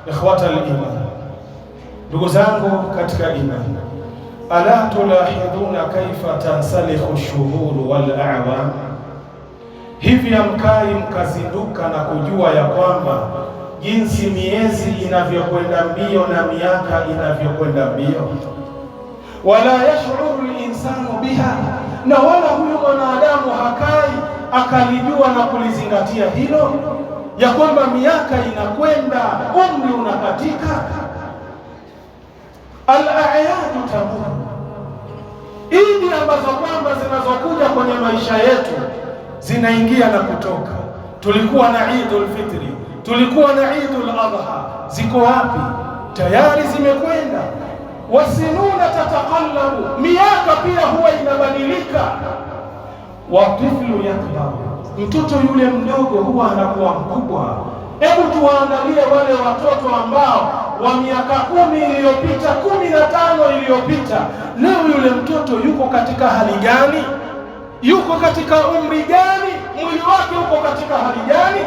Ikhwata al-iman, ndugu zangu katika imani, ala tulahidhuna kaifa tansalikhu shuhuru wal a'wam, hivi amkai mkazinduka na kujua ya kwamba jinsi miezi inavyokwenda mbio na miaka inavyokwenda mbio. Wala yashuru al-insanu biha, na wala huyu mwanadamu hakai akalijua na kulizingatia hilo ya kwamba miaka inakwenda, umri unakatika. Al-a'yadu tamur, idi ambazo kwamba zinazokuja kwenye maisha yetu zinaingia na kutoka. Tulikuwa na Eidul Fitri, tulikuwa na Eidul Adha, ziko wapi? Tayari zimekwenda. Wasinuna tataqallabu, miaka pia huwa inabadilika. Watiflu yakbar, mtoto yule mdogo huwa anakuwa mkubwa. Hebu tuwaangalie wale watoto ambao wa miaka 10 iliyopita, 15 iliyopita, leo yule mtoto yuko katika hali gani? Yuko katika umri gani? Mwili wake uko katika hali gani?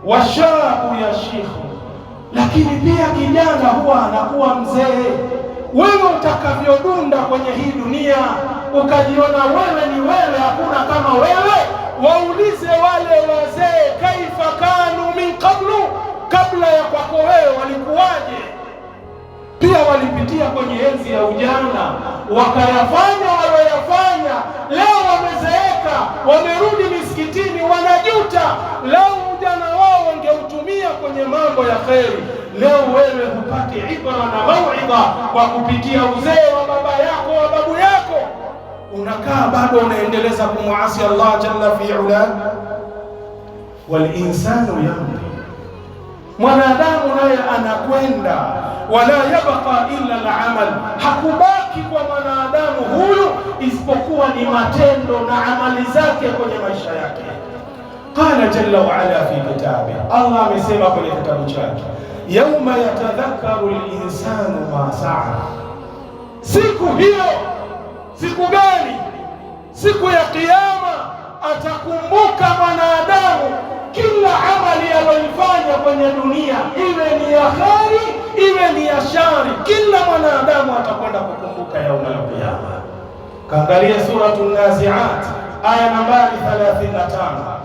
Washabu ya shekhu, lakini pia kijana huwa anakuwa mzee. Wewe utakavyodunda kwenye hii dunia ukajiona wewe ni wewe, hakuna kama wewe, waulize wale wazee, kaifa kanu min qablu, kabla ya kwako wewe walikuwaje? Pia walipitia kwenye enzi ya ujana, wakayafanya waliyofanya. Leo wamezeeka, wamerudi misikitini, wanajuta. Leo ujana wao wangeutumia kwenye mambo ya kheri. Leo wewe hupati ibra na mauidha kwa kupitia uzee wa baba yako, wa babu yako, unakaa bado unaendeleza kumuasi Allah jalla fi'ala. Wal insanu yamdi, mwanadamu naye anakwenda. Wala yabqa illa al-amal, hakubaki kwa mwanadamu huyu isipokuwa ni matendo na amali zake kwenye maisha yake. Qala jalla wa ala fi kitabi, Allah amesema kwenye kitabu chake, yauma yatadhakkaru al-insanu ma sa'a. Siku hiyo, siku gani? Siku ya Kiyama. Atakumbuka mwanadamu kila amali aliyoifanya kwenye dunia, iwe ni ya kheri iwe ni ya shari, kila mwanadamu atakwenda kukumbuka yauma al-Kiyama. Kaangalia Suratul Nazi'at aya nambari 35.